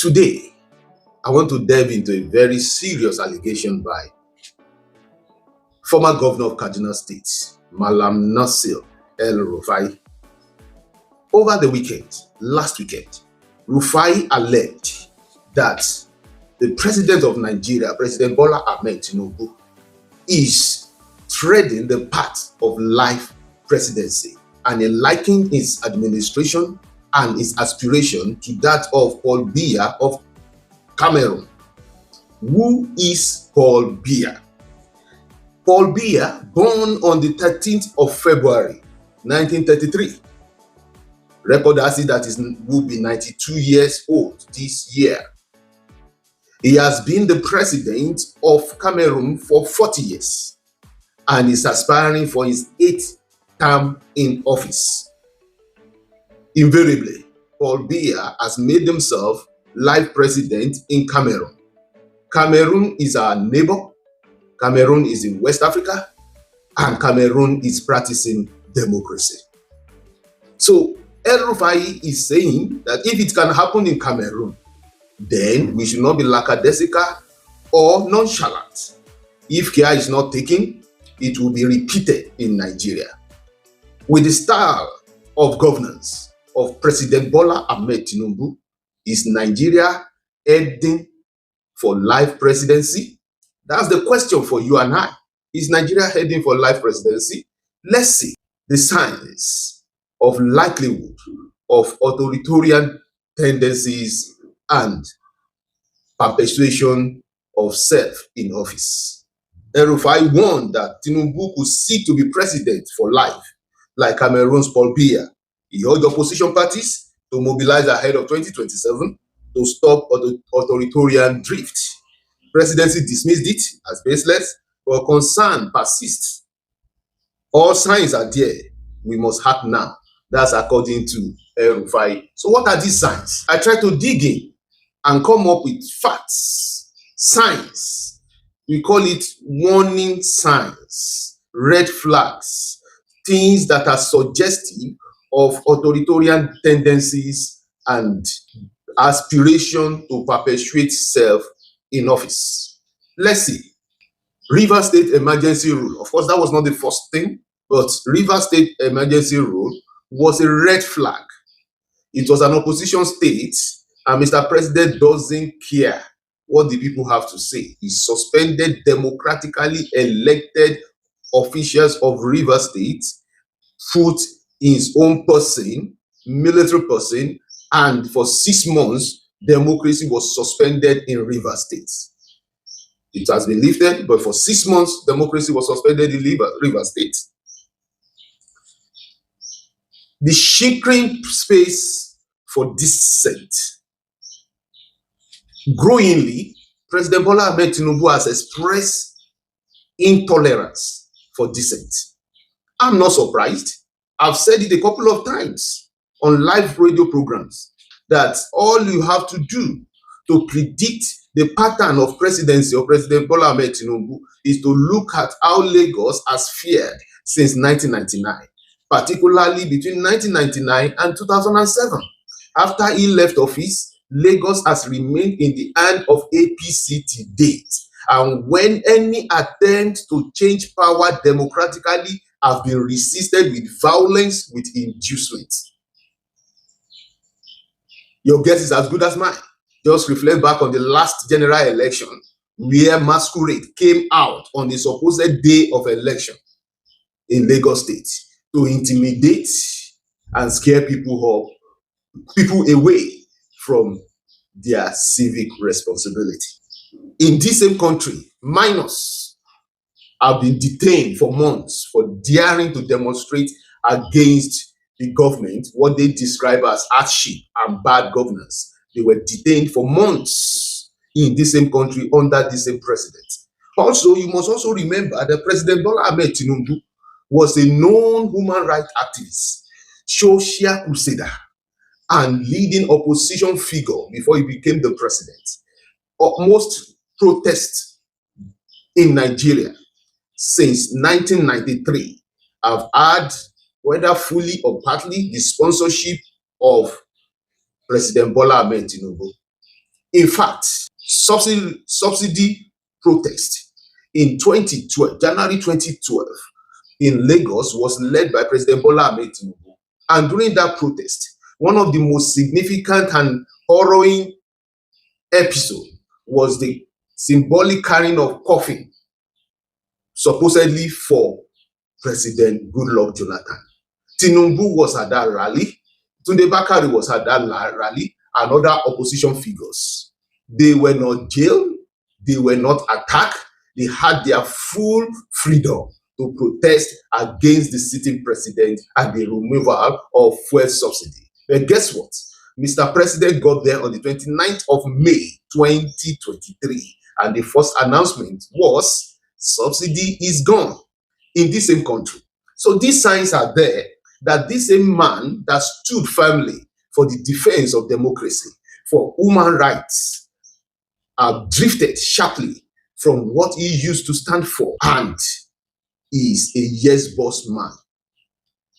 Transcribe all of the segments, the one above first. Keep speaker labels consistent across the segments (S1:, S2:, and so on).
S1: Today, I want to delve into a very serious allegation by former governor of Kaduna State, Malam Nasir EL-RUFAI. Over the weekend, last weekend, Rufai alleged that the president of Nigeria, President Bola Ahmed Tinubu, is treading the path of life presidency, and he likened his administration and his aspiration to that of Paul Biya of Cameroon. Who is Paul Biya? Paul Biya, born on the 13th of February 1933. Record has it that he will be 92 years old this year. He has been the president of Cameroon for 40 years and is aspiring for his 8th term in office. Invariably, Paul Biya has made himself life president in Cameroon. Cameroon is our neighbor. Cameroon is in West Africa, and Cameroon is practicing democracy. So EL-RUFAI is saying that if it can happen in Cameroon, then we should not be lackadaisical or nonchalant. If care is not taken, it will be repeated in Nigeria. With the style of governance of President Bola Ahmed Tinubu, is Nigeria heading for life presidency? That's the question for you and I. Is Nigeria heading for life presidency? Let's see the signs of likelihood of authoritarian tendencies and perpetuation of self in office. EL-RUFAI warned that Tinubu could seek to be president for life, like Cameroon's Paul Biya. He urged opposition parties to mobilize ahead of 2027 to stop authoritarian drift. Presidency dismissed it as baseless, but concern persists. All signs are there. We must act now. That's according to EL-RUFAI. So what are these signs? I try to dig in and come up with facts, signs. We call it warning signs, red flags, things that are suggestive of authoritarian tendencies and aspiration to perpetuate self in office. Let's see. Rivers State emergency rule. Of course, that was not the first thing, but Rivers State emergency rule was a red flag. It was an opposition state, and Mr. President doesn't care what the people have to say. He suspended democratically elected officials of Rivers State, put his own person, military person, and for 6 months, democracy was suspended in Rivers State. It has been lifted, but for 6 months, democracy was suspended in Rivers State. The shrinking space for dissent. Growingly, President Bola Ahmed Tinubu has expressed intolerance for dissent. I'm not surprised. I've said it a couple of times on live radio programs that all you have to do to predict the pattern of presidency of President Bola Ahmed Tinubu is to look at how Lagos has fared since 1999, particularly between 1999 and 2007. After he left office, Lagos has remained in the hand of APC to date. And when any attempt to change power democratically have been resisted with violence, with inducement. Your guess is as good as mine. Just reflect back on the last general election, where masquerade came out on the supposed day of election in Lagos State to intimidate and scare people away from their civic responsibility. In this same country, minors have been detained for months for daring to demonstrate against the government, what they describe as hardship and bad governance. They were detained for months in this same country under the same president. Also, you must also remember that President Bola Ahmed Tinubu was a known human rights activist, social crusader, and leading opposition figure before he became the president. Most protests in Nigeria since 1993 have had, whether fully or partly, the sponsorship of President Bola Ahmed Tinubu. In fact, subsidy protest in 2012, January 2012, in Lagos was led by President Bola Ahmed Tinubu. And during that protest, one of the most significant and harrowing episode was the symbolic carrying of coffin, supposedly for President Goodluck Jonathan. Tinubu was at that rally. Tunde Bakari was at that rally, and other opposition figures. They were not jailed. They were not attacked. They had their full freedom to protest against the sitting president and the removal of fuel subsidy. But guess what? Mr. President got there on the 29th of May, 2023, and the first announcement was subsidy is gone in this same country. So these signs are there that this same man that stood firmly for the defense of democracy, for human rights, have drifted sharply from what he used to stand for and is a yes boss man.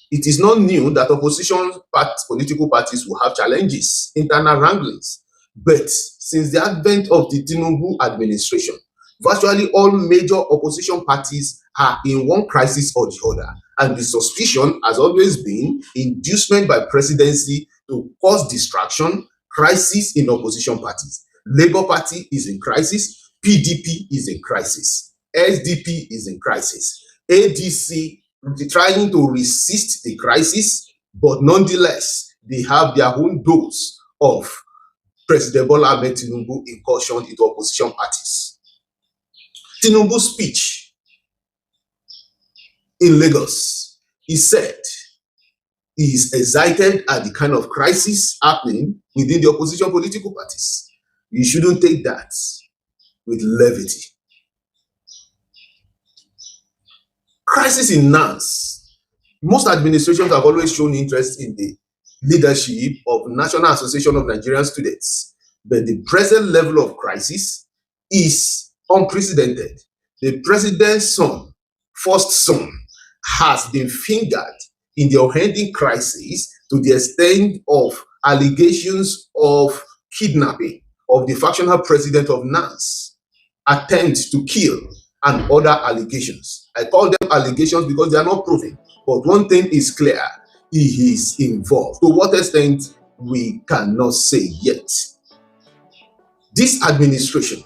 S1: It is not new that political parties will have challenges, internal wranglings. But since the advent of the Tinubu administration, virtually all major opposition parties are in one crisis or the other. And the suspicion has always been inducement by presidency to cause distraction, crisis in opposition parties. Labour Party is in crisis, PDP is in crisis, SDP is in crisis, ADC trying to resist the crisis, but nonetheless, they have their own dose of President Bola Ahmed Tinubu incursion into opposition parties. Tinubu's speech in Lagos, he said he is excited at the kind of crisis happening within the opposition political parties. You shouldn't take that with levity. Crisis in NANS. Most administrations have always shown interest in the leadership of National Association of Nigerian Students, but the present level of crisis is unprecedented. The president's son, first son, has been fingered in the unending crisis to the extent of allegations of kidnapping of the factional president of NANS, attempt to kill, and other allegations. I call them allegations because they are not proven. But one thing is clear, he is involved. To what extent, we cannot say yet. This administration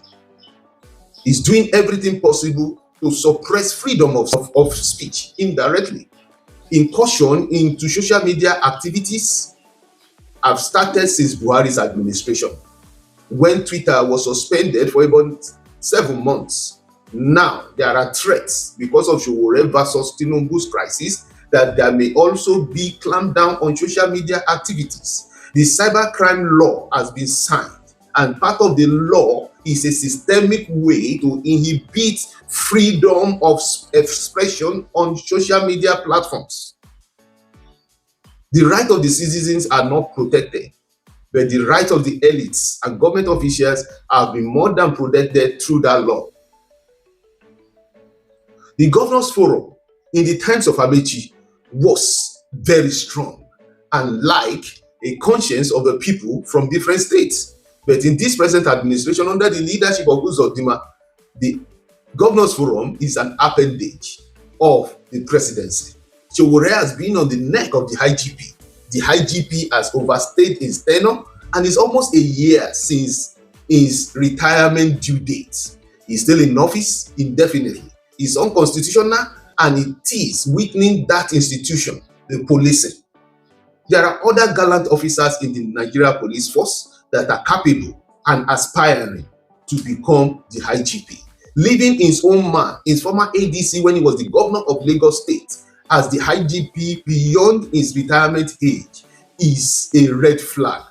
S1: is doing everything possible to suppress freedom of speech indirectly. Incursion into social media activities have started since Buhari's administration, when Twitter was suspended for about 7 months. Now, there are threats because of Sowore versus Tinubu's crisis that there may also be clamped down on social media activities. The cybercrime law has been signed, and part of the law is a systemic way to inhibit freedom of expression on social media platforms. The rights of the citizens are not protected, but the rights of the elites and government officials have been more than protected through that law. The Governors Forum in the times of Amechi was very strong and like a conscience of the people from different states. But in this present administration, under the leadership of Uzodinma, the Governors Forum is an appendage of the presidency. Sowore has been on the neck of the IGP. The IGP has overstayed his tenure, and it's almost a year since his retirement due date. He's still in office indefinitely. It's unconstitutional, and it is weakening that institution, the policing. There are other gallant officers in the Nigeria police force that are capable and aspiring to become the IGP. Leaving his own man, his former ADC when he was the governor of Lagos State, as the IGP beyond his retirement age is a red flag.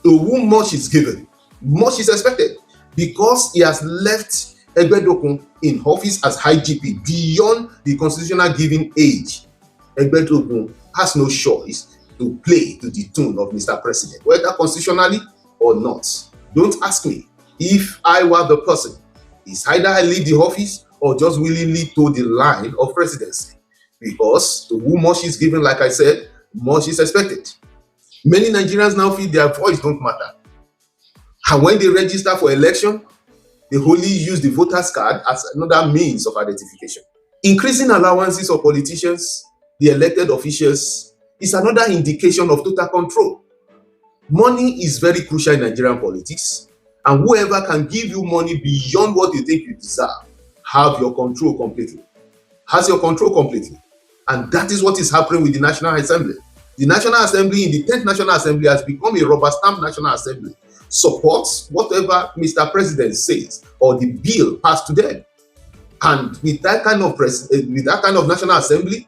S1: To whom much is given, much is expected, because he has left Egbedokun in office as IGP beyond the constitutional given age. Egbedokun has no choice to play to the tune of Mr. President, whether constitutionally or not. Don't ask me. If I were the person, it's either I leave the office or just willingly toe the line of presidency. Because to whom much is given, like I said, much is expected. Many Nigerians now feel their voice don't matter. And when they register for election, they only use the voter's card as another means of identification. Increasing allowances of politicians, the elected officials, is another indication of total control. Money is very crucial in Nigerian politics, and whoever can give you money beyond what you think you deserve has your control completely. And that is what is happening with the National Assembly. The National Assembly, in the 10th National Assembly, has become a rubber stamp National Assembly. Supports whatever Mr. President says or the bill passed to them. And with that kind of National Assembly,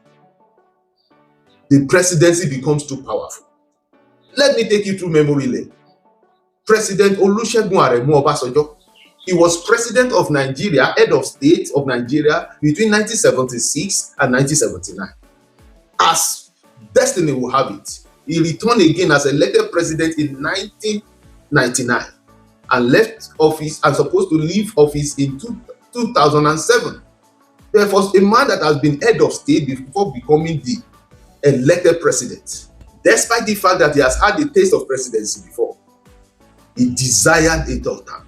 S1: the presidency becomes too powerful. Let me take you through memory lane. President Olusegun Aremu Obasanjo, he was president of Nigeria, head of state of Nigeria between 1976 and 1979. As destiny will have it, he returned again as elected president in 1999 and left office and supposed to leave office in 2007. Therefore, a man that has been head of state before becoming the elected president, despite the fact that he has had a taste of presidency before, he desired a third term.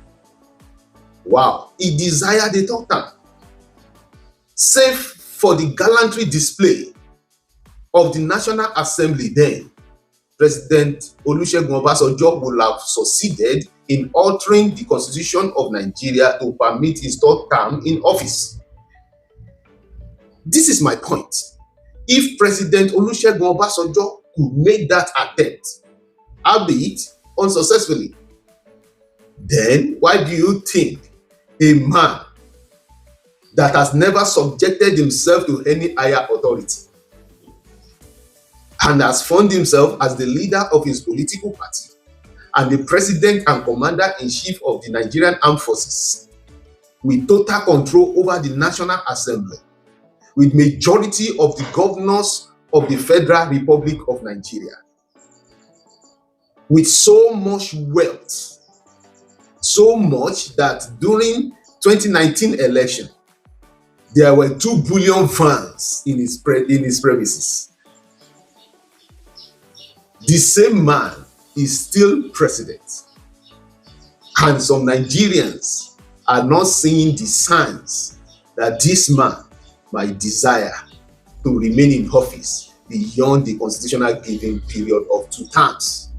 S1: Wow, he desired a third term. Save for the gallantry display of the National Assembly then, President Olusegun Obasanjo would have succeeded in altering the Constitution of Nigeria to permit his third term in office. This is my point. If President Olusegun Obasanjo could make that attempt, albeit unsuccessfully, then why do you think a man that has never subjected himself to any higher authority and has found himself as the leader of his political party and the president and commander-in-chief of the Nigerian Armed Forces, with total control over the National Assembly, with majority of the governors of the Federal Republic of Nigeria, with so much wealth, so much that during 2019 election, there were 2 billion fans in his premises. The same man is still president. And some Nigerians are not seeing the signs that this man might desire to remain in office beyond the constitutional given period of 2 terms.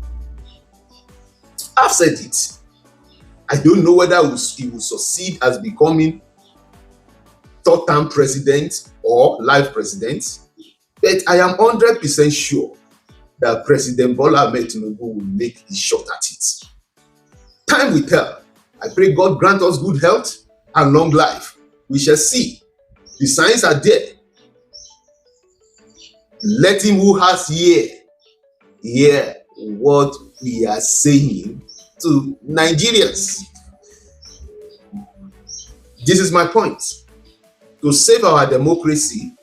S1: I've said it. I don't know whether he will succeed as becoming third-term president or life president, but I am 100% sure that President Bola Ahmed Tinubu will make his shot at it. Time will tell. I pray God grant us good health and long life. We shall see. The signs are there. Let him who has ear hear what we are saying to Nigerians. This is my point. To save our democracy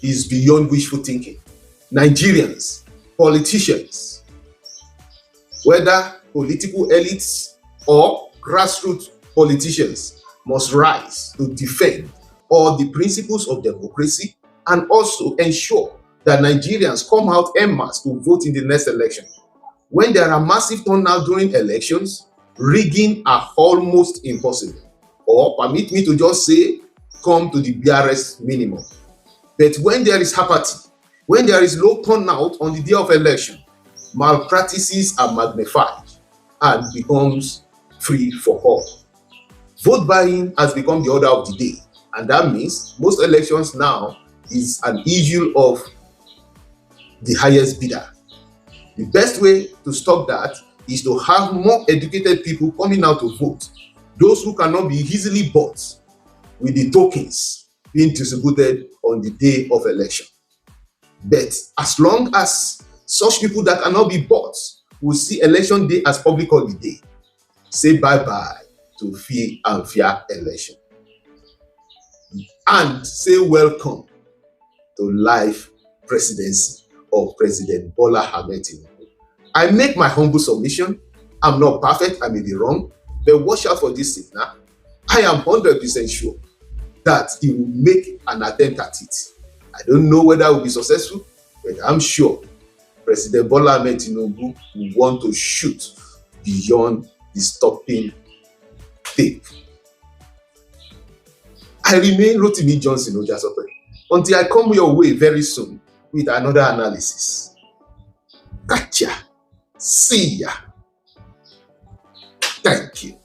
S1: is beyond wishful thinking. Nigerians, politicians, whether political elites or grassroots politicians, must rise to defend all the principles of democracy and also ensure that Nigerians come out en masse to vote in the next election. When there are massive turnout during elections, rigging are almost impossible. Or permit me to just say, come to the BRS minimum. But when there is apathy, when there is low turnout on the day of election, malpractices are magnified and becomes free for all. Vote buying has become the order of the day, and that means most elections now is an issue of the highest bidder. The best way to stop that is to have more educated people coming out to vote, those who cannot be easily bought, with the tokens being distributed on the day of election. But as long as such people that cannot be bought will see election day as public holiday, say bye-bye to free and fair election. And say welcome to life presidency of President Bola Ahmed Tinubu. I make my humble submission. I'm not perfect, I may be wrong, but watch out for this signal. I am 100% sure that he will make an attempt at it. I don't know whether it will be successful, but I'm sure President Bola Ahmed Tinubu will want to shoot beyond the stopping tape. I remain Rotimi Johnson Ojasope until I come your way very soon with another analysis. Gotcha. See ya. Thank you.